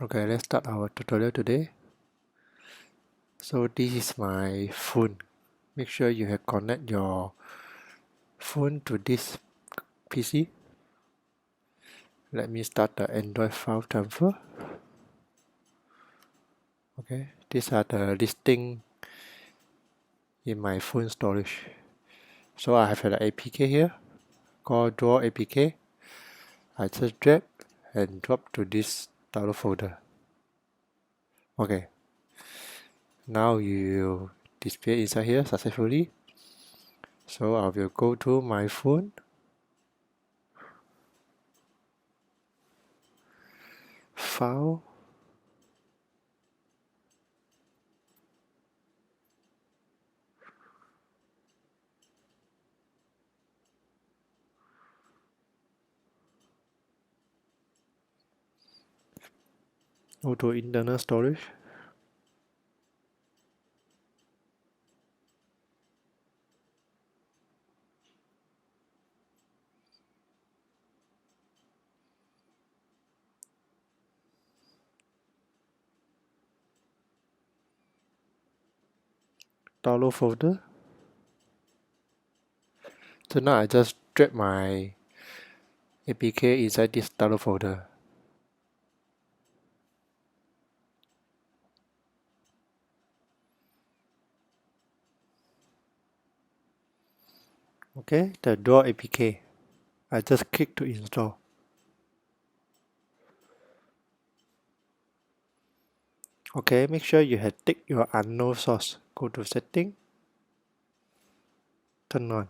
Okay, let's start our tutorial today. So this is my phone. Make sure you have connect your phone to this PC. Let me start the Android file transfer. Okay, these are the listing in my phone storage. So I have an APK here called draw APK. I just drag and drop to this download folder. Okay, now you display inside here successfully. So I will go to my phone, file, go to internal storage. Download folder. So now I just drag my APK inside this download folder. Okay, the draw APK. I just click to install. Okay, make sure you have tick your unknown source. Go to setting, turn on,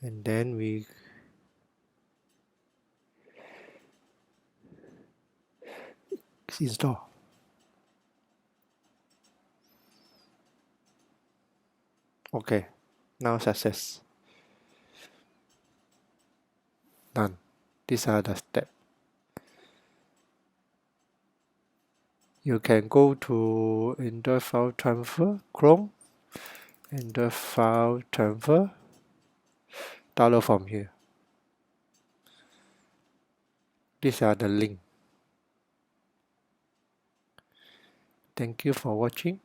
and then we install. Okay, now success. Done. These are the steps. You can go to Android file transfer, Chrome, Android file transfer, download from here. These are the link. Thank you for watching.